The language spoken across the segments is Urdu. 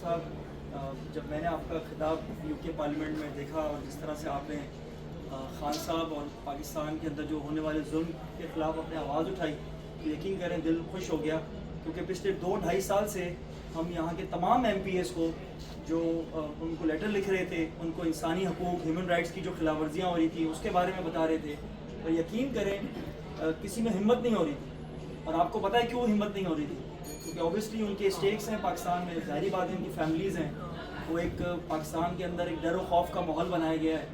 صاحب، جب میں نے آپ کا خطاب یو کے پارلیمنٹ میں دیکھا اور جس طرح سے آپ نے خان صاحب اور پاکستان کے اندر جو ہونے والے ظلم کے خلاف اپنے آواز اٹھائی تو یقین کریں دل خوش ہو گیا، کیونکہ پچھلے 2-2.5 سال سے ہم یہاں کے تمام ایم پی ایس کو جو ان کو لیٹر لکھ رہے تھے، ان کو انسانی حقوق ہیومن رائٹس کی جو خلاف ورزیاں ہو رہی تھیں اس کے بارے میں بتا رہے تھے، اور یقین کریں کسی میں ہمت نہیں ہو رہی تھی. اور آپ کو پتہ ہے کیوں ہمت نہیں ہو رہی تھی؟ کیونکہ اوبیسلی ان کے اسٹیکس ہیں پاکستان میں، ظاہری بات ہے ان کی فیملیز ہیں، وہ ایک پاکستان کے اندر ایک ڈر و خوف کا ماحول بنایا گیا ہے،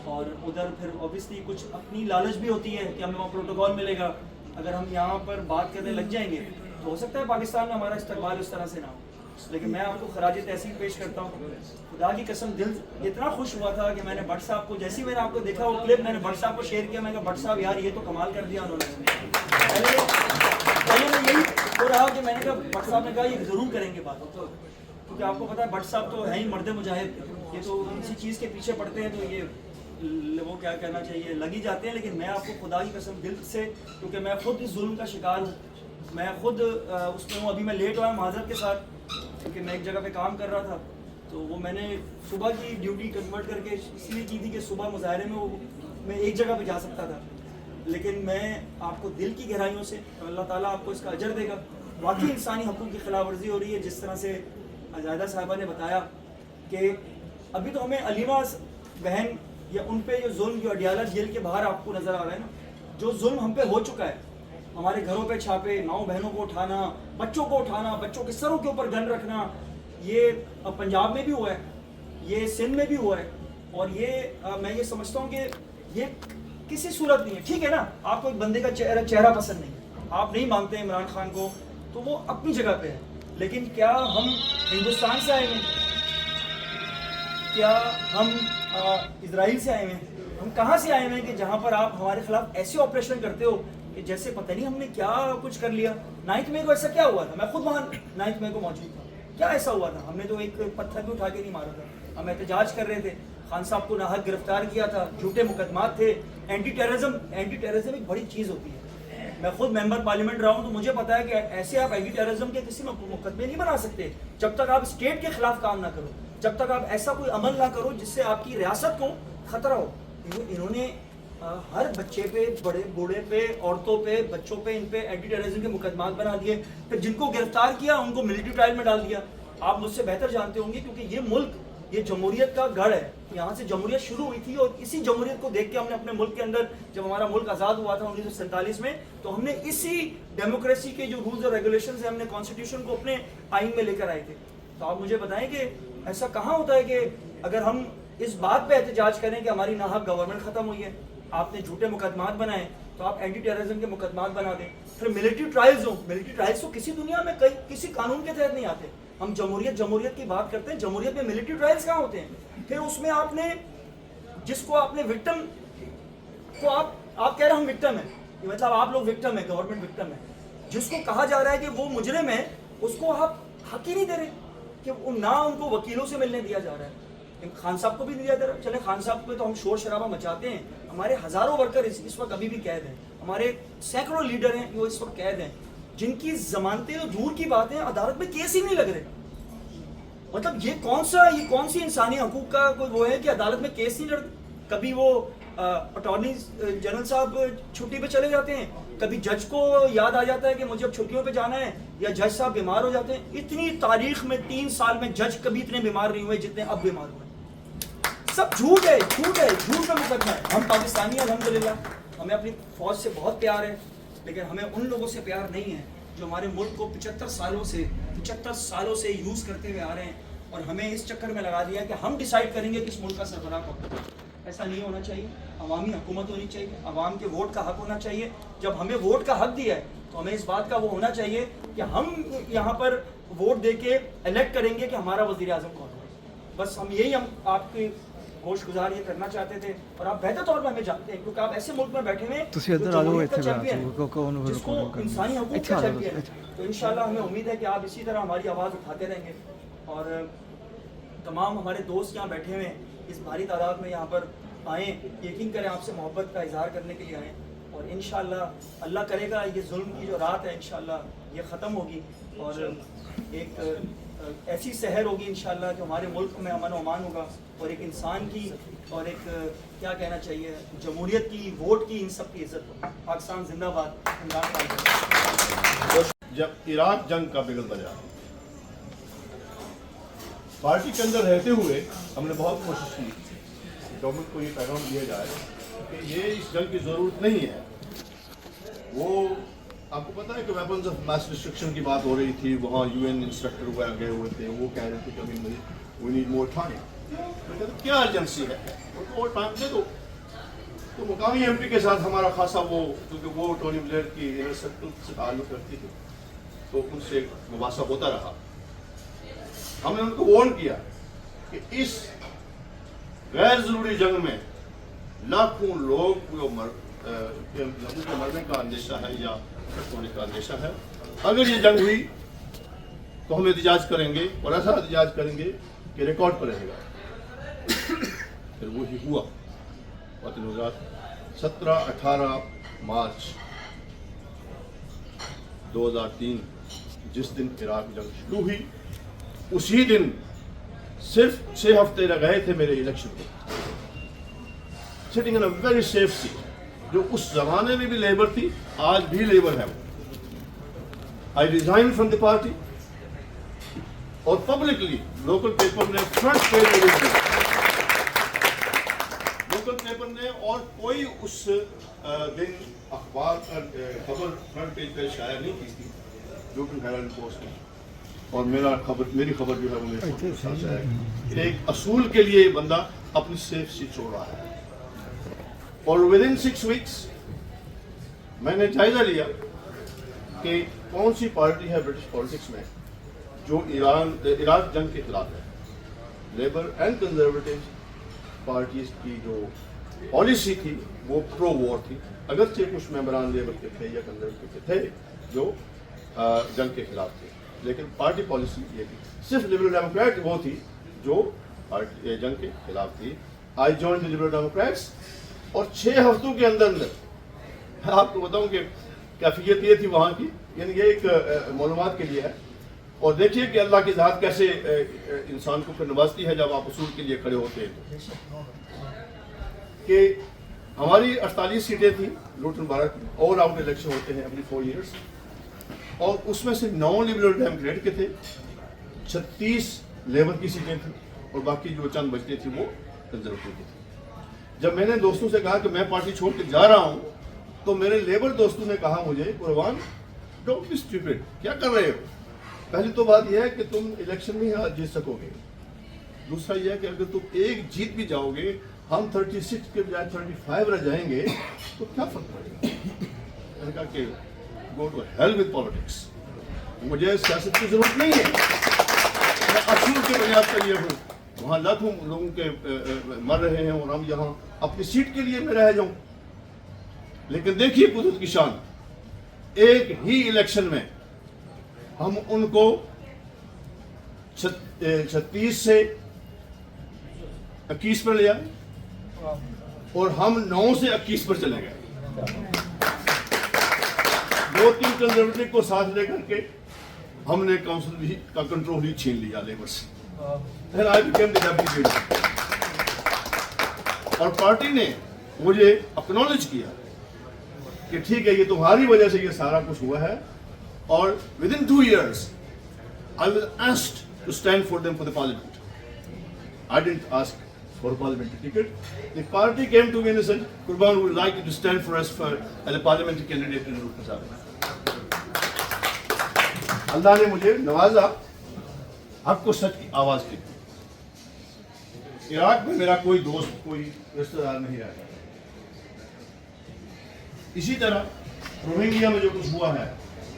اور ادھر پھر اوبیسلی کچھ اپنی لالچ بھی ہوتی ہے کہ ہمیں وہاں پروٹوکول ملے گا. اگر ہم یہاں پر بات کرنے لگ جائیں گے تو ہو سکتا ہے پاکستان میں ہمارا استقبال اس طرح سے نہ ہو. لیکن میں آپ کو خراج تحسین پیش کرتا ہوں، خدا کی قسم دل اتنا خوش ہوا تھا کہ میں نے بٹ صاحب کو، جیسے ہی میں نے آپ کو دیکھا وہ کلپ میں نے بٹ صاحب کو شیئر کیا، میں نے کہا بٹ صاحب یار یہ تو کمال کر دیا انہوں نے. پہلے میں یہی ہو رہا کہ میں نے کہا بٹ صاحب نے کہا یہ ضرور کریں گے بات، کیونکہ آپ کو پتا ہے بٹ صاحب تو ہے ہی مرد مجاہد، یہ تو کسی چیز کے پیچھے پڑتے ہیں تو یہ وہ کیا کہنا چاہیے لگ ہی جاتے ہیں. لیکن میں آپ کو خدا کی قسم دل سے، کیونکہ میں خود اس ظلم کا شکار ہوں، میں خود اس میں ہوں. ابھی میں لیٹ ہوا ہوں معذرت کے ساتھ، کیونکہ میں ایک جگہ پہ کام کر رہا تھا، تو وہ میں نے صبح کی ڈیوٹی کنورٹ کر کے اس لیے کی تھی کہ صبح مظاہرے میں میں ایک جگہ پہ جا سکتا تھا. لیکن میں آپ کو دل کی گہرائیوں سے، اللہ تعالیٰ آپ کو اس کا اجر دے گا، واقعی انسانی حقوق کی خلاف ورزی ہو رہی ہے. جس طرح سے زاہدہ صاحبہ نے بتایا کہ ابھی تو ہمیں علیمہ بہن یا ان پہ جو ظلم جو اڈیالہ جیل کے باہر آپ کو نظر آ رہا ہے نا، جو ظلم ہم پہ ہو چکا ہے، ہمارے گھروں پہ چھاپے، 9 بہنوں کو اٹھانا، بچوں کو اٹھانا، بچوں کے سروں کے اوپر گن رکھنا، یہ پنجاب میں بھی ہوا ہے، یہ سندھ میں بھی ہوا ہے. اور یہ میں یہ سمجھتا ہوں کہ یہ کسی صورت نہیں ہے. ٹھیک ہے نا، آپ کو ایک بندے کا چہرہ پسند نہیں، آپ نہیں مانتے عمران خان کو، تو وہ اپنی جگہ پہ ہے. لیکن کیا ہم ہندوستان سے آئے ہیں؟ کیا ہم اسرائیل سے آئے ہیں؟ ہم کہاں سے آئے ہیں کہ جہاں پر آپ ہمارے خلاف ایسے آپریشن کرتے ہو کہ جیسے پتہ نہیں ہم نے کیا کچھ کر لیا. 9 مئی کو ایسا کیا ہوا تھا؟ میں خود وہاں 9 مئی کو موجود تھا. کیا ایسا ہوا تھا؟ ہم نے تو ایک پتھر بھی اٹھا کے نہیں مارا تھا، ہم احتجاج کر رہے تھے. خان صاحب کو ناحق گرفتار کیا تھا، جھوٹے مقدمات تھے. اینٹی ٹیررزم ایک بڑی چیز ہوتی ہے. میں خود ممبر پارلیمنٹ رہا ہوں تو مجھے پتا ہے کہ ایسے آپ اینٹی ٹیررزم کے کسی مقدمے نہیں بنا سکتے جب تک آپ اسٹیٹ کے خلاف کام نہ کرو، جب تک آپ ایسا کوئی عمل نہ کرو جس سے آپ کی ریاست کو خطرہ ہو. انہوں نے ہر بچے پہ، بڑے بوڑھے پہ، عورتوں پہ، بچوں پہ، ان پہ اینٹی ٹیررزم کے مقدمات بنا دیے. پھر جن کو گرفتار کیا ان کو ملٹری ٹرائل میں ڈال دیا. آپ مجھ سے بہتر جانتے ہوں گے کیونکہ یہ ملک، یہ جمہوریت کا گڑھ ہے. یہاں سے جمہوریت شروع ہوئی تھی، اور اسی جمہوریت کو دیکھ کے ہم نے اپنے ملک کے اندر، جب ہمارا ملک آزاد ہوا تھا 1947 میں، تو ہم نے اسی ڈیموکریسی کے جو رولز اور ریگولیشنز ہیں، ہم نے کانسٹیٹیوشن کو اپنے آئین میں لے کر آئے تھے. تو آپ مجھے بتائیں کہ ایسا کہاں ہوتا ہے کہ اگر ہم اس بات پہ احتجاج کریں کہ ہماری ناحق گورنمنٹ ختم ہوئی ہے، آپ نے جھوٹے مقدمات بنائے، تو آپ اینٹی ٹیررزم کے مقدمات بنا دیں. پھر ملٹری ٹرائلز ہوں، ملٹری ٹرائلز تو کسی دنیا میں کسی قانون کے تحت نہیں آتے. ہم جمہوریت کی بات کرتے ہیں، جمہوریت میں ملٹری ٹرائلز کہاں ہوتے ہیں؟ پھر اس میں آپ نے جس کو آپ نے وکٹم کو آپ کہہ رہے ہیں ہم وکٹم ہیں، یہ مطلب آپ لوگ وکٹم ہیں، گورنمنٹ وکٹم ہے. جس کو کہا جا رہا ہے کہ وہ مجرم ہے، اس کو آپ حق ہی نہیں دے رہے کہ نہ ان کو وکیلوں سے ملنے دیا جا رہا ہے. خان صاحب کو بھی نہیں دیا جا رہا. چلے خان صاحب پہ تو ہم شور شرابہ مچاتے ہیں، ہمارے ہزاروں ورکر اس وقت ابھی بھی قید ہیں، ہمارے سینکڑوں لیڈر ہیں جو اس وقت قید ہیں، جن کی ضمانتیں تو دور کی بات ہیں، عدالت میں کیس ہی نہیں لگ رہے. مطلب یہ کون سی انسانی حقوق کا کوئی وہ ہے کہ عدالت میں کیس نہیں لڑتے. کبھی وہ اٹارنی جنرل صاحب چھٹی پہ چلے جاتے ہیں، کبھی جج کو یاد آ جاتا ہے کہ مجھے اب چھٹیوں پہ جانا ہے، یا جج صاحب بیمار ہو جاتے ہیں. اتنی تاریخ میں 3 سال میں جج کبھی اتنے بیمار نہیں ہوئے جتنے اب بیمار ہوئے. سب جھوٹ ہے، جھوٹ کا مقدمہ ہے. ہم پاکستانی الحمدللہ، ہمیں اپنی فوج سے بہت پیار ہے، لیکن ہمیں ان لوگوں سے پیار نہیں ہے جو ہمارے ملک کو 75 سالوں سے یوز کرتے ہوئے آ رہے ہیں، اور ہمیں اس چکر میں لگا دیا کہ ہم ڈیسائیڈ کریں گے کہ اس ملک کا سربراہ کون ہے. ایسا نہیں ہونا چاہیے. عوامی حکومت ہونی چاہیے، عوام کے ووٹ کا حق ہونا چاہیے. جب ہمیں ووٹ کا حق دیا ہے تو ہمیں اس بات کا وہ ہونا چاہیے کہ ہم یہاں پر ووٹ دے کے الیکٹ کریں گے کہ ہمارا وزیر اعظم کون ہے. بس ہم آپ کی گوش گزار یہ کرنا چاہتے تھے، اور آپ بہتر طور پر ہمیں جانتے ہیں کیونکہ آپ ایسے ملک میں بیٹھے ہوئے جس کو انسانی حقوق کا چیمپئن ہے. تو انشاءاللہ ہمیں امید ہے کہ آپ اسی طرح ہماری آواز اٹھاتے رہیں گے. اور تمام ہمارے دوست یہاں بیٹھے ہوئے اس بھاری تعداد میں یہاں پر آئیں، یقین کریں آپ سے محبت کا اظہار کرنے کے لیے آئیں، اور انشاءاللہ اللہ کرے گا یہ ظلم کی جو رات ہے انشاءاللہ یہ ختم ہوگی، اور ایک ایسی سحر ہوگی انشاءاللہ جو ہمارے ملک میں امن و امان ہوگا, اور ایک انسان کی اور ایک کیا کہنا چاہیے جمہوریت کی, ووٹ کی, ان سب کی عزت ہو. پاکستان زندہ باد. عمران خان. جب عراق جنگ کا بگل بجا, پارٹی کے اندر رہتے ہوئے ہم نے بہت کوشش کی گورنمنٹ کو یہ پیغام دیا جائے کہ یہ اس جنگ کی ضرورت نہیں ہے. وہ آپ کو پتا ہے کہ ویپنز آف میس ڈسٹرکشن کی بات ہو رہی تھی, وہاں یو این انسٹرکٹر وغیرہ گئے ہوئے تھے, وہ کہہ رہے تھے کہ ابھی وی نیڈ مور ٹائم. میں کہتا کیا ایجنسی ہے, ان کو اور ٹائم دے دو. تو مقامی ایم پی کے ساتھ ہمارا خاصا وہ, کیونکہ وہ ٹونی بلیئر کی انر سرکل سے تعلق رکھتی تھی, تو ان سے مباحثہ ہوتا رہا. ہم نے ان کو وارن کیا کہ اس غیر ضروری جنگ میں لاکھوں لوگ کو مرنے کا اندیشہ ہے یا ہونے کا اندیشہ ہے. اگر یہ جنگ ہوئی تو ہم احتجاج کریں گے, اور ایسا احتجاج کریں گے کہ ریکارڈ پر رہے گا. پھر وہی ہوا. وطن وزارت 17-18 مارچ 2003 جس دن عراق جنگ شروع ہوئی, اسی دن صرف 6 ہفتے رہ گئے تھے میرے الیکشن کو, sitting in a very safe seat, جو اس زمانے میں بھی لیبر تھی, آج بھی لیبر ہے. آئی ریزائن فرام دی پارٹی, اور پبلکلی لوکل پیپر نے فرنٹ پیج ریلیز کیا. لوکل پیپر نے, اور کوئی اس دن اخبار خبر فرنٹ پیج پہ شائع نہیں کی تھی, لوکل ہیرالڈ پوسٹ نے. اور میری خبر جو ہے وہ میرے ساتھ ہے. ایک اصول کے لیے بندہ اپنی سیف سیٹ چھوڑ رہا ہے. اور ودن 6 ویکس میں نے جائزہ لیا کہ کون سی پارٹی ہے برٹش پالیٹکس میں جو عراق جنگ کے خلاف ہے. لیبر اینڈ کنزرویٹو پارٹیز کی جو پالیسی تھی وہ پرو وار تھی, اگرچہ کچھ ممبران لیبر کے تھے یا کنزرویٹو کے تھے جو جنگ کے خلاف تھے, لیکن پارٹی پالیسی یہ تھی. صرف لبرل ڈیموکریٹ وہ تھی جو جنگ کے خلاف تھی. I join the liberal democrats, اور 6 ہفتوں کے اندر میں آپ کو بتاؤں کہ کیفیت یہ تھی وہاں کی, یعنی یہ ایک معلومات کے لیے ہے. اور دیکھیے کہ اللہ کی ذات کیسے انسان کو پھر نوازتی ہے جب آپ اصول کے لیے کھڑے ہوتے ہیں. کہ ہماری 48 سیٹیں تھیں لوٹن بارہ, آل آؤٹ الیکشن ہوتے ہیں ایوری 4 ایئرس, اور اس میں سے 9 لبرل ڈیموکریٹ کے تھے, 36 لیبر کی سیٹیں تھیں, اور باقی جو چند بچتے تھیں وہ کنزرویٹو کی تھیں. جب میں نے دوستوں سے کہا کہ میں پارٹی چھوڑ کے جا رہا ہوں, تو میرے لیبر دوستوں نے کہا مجھے, قربان ڈونٹ بی اسٹوپڈ, کیا کر رہے ہو؟ پہلی تو بات یہ ہے کہ تم الیکشن نہیں جیت سکو گے. دوسرا یہ ہے کہ اگر تم ایک جیت بھی جاؤ گے, ہم 36 کے بجائے 35 رہ جائیں گے, تو کیا فرق پڑے گا؟ میں نے کہا کہ go to hell with politics, مجھے سیاست کی ضرورت نہیں ہے. میں اصول کے بنیاد پر یہ ہوں, وہاں لاکھوں لوگوں کے مر رہے ہیں اور ہم یہاں اپنی سیٹ کے لیے میں رہ جاؤں. لیکن دیکھیے قدرت کی شان, ایک ہی الیکشن میں ہم ان کو 36 سے 21 پر لے آئے, اور ہم 9 سے 21 پر چلے گئے. 2-3 کنزرویٹو کو ساتھ لے کر کے ہم نے کاؤنسل بھی کا کنٹرول ہی چھین لیا لیبر سے. Then I became the deputy leader. اور پارٹی نے مجھے اکنالج کیا کہ ٹھیک ہے یہ تمہاری وجہ سے یہ سارا کچھ ہوا ہے, اور within 2 years I was asked to stand for them for the parliament. I didn't ask for a parliamentary ticket. The party came to me and said, Qurban would like you to stand for us as a parliamentary candidate in Rukn Sahib. اللہ نے مجھے نوازا, حق کو سچ کی آواز کی. عراق میں میرا کوئی دوست, کوئی رشتہ دار نہیں رہا. اسی طرح روہنگیا میں جو کچھ ہوا ہے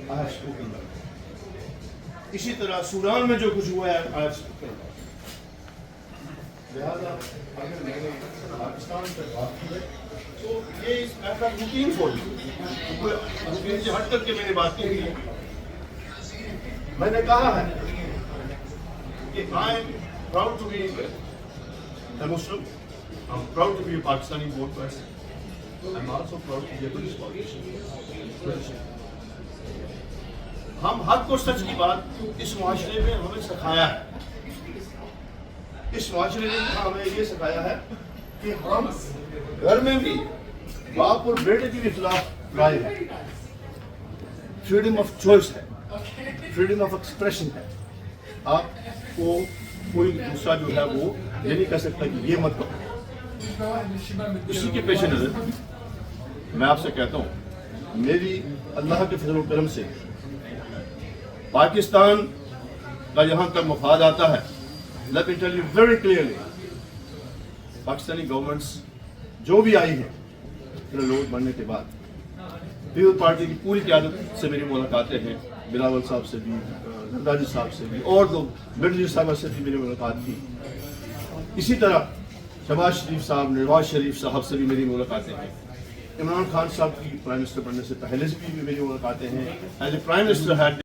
I have spoken about it. اسی طرح سوڈان میں جو کچھ ہوا ہے I have spoken about it. لہذا اگر میں نے پاکستان پر بات کی ہے تو یہ اس ایسا روٹین فور روٹین سے ہٹ کر کے میں نے بات کی ہے. میں نے کہا ہے کہ I am proud to be a Muslim. I'm proud to be a Pakistani born person. I'm also proud to be a British politician. ہم حق اور سچ کی بات اس معاشرے میں ہمیں سکھایا ہے. اس معاشرے نے ہمیں یہ سکھایا ہے کہ ہم گھر میں بھی باپ اور بیٹے کی بھی خلاف رائے ہے. فریڈم آف چوائس ہے, فریڈم آف ایکسپریشن ہے. آپ کو کوئی دوسرا جو ہے وہ یہ نہیں کہہ سکتا کہ یہ مت کرو. اسی کے پیش نظر میں آپ سے کہتا ہوں, میری اللہ کے فضل و کرم سے پاکستان کا یہاں تک مفاد آتا ہے. Let me tell you very clearly, Pakistani governments جو بھی آئی ہیں لوگ بننے کے بعد, پیپل پارٹی کی پوری قیادت سے میری ملاقاتیں ہیں. بلاول صاحب سے بھی, زرداری صاحب سے بھی, اور لوگ مرزا صاحب سے بھی میری ملاقات کی. اسی طرح شہباز شریف صاحب, نواز شریف صاحب سے بھی میری ملاقاتیں ہیں. عمران خان صاحب کی پرائم منسٹر بننے سے پہلے سے بھی میری ملاقاتیں ہیں. As a prime minister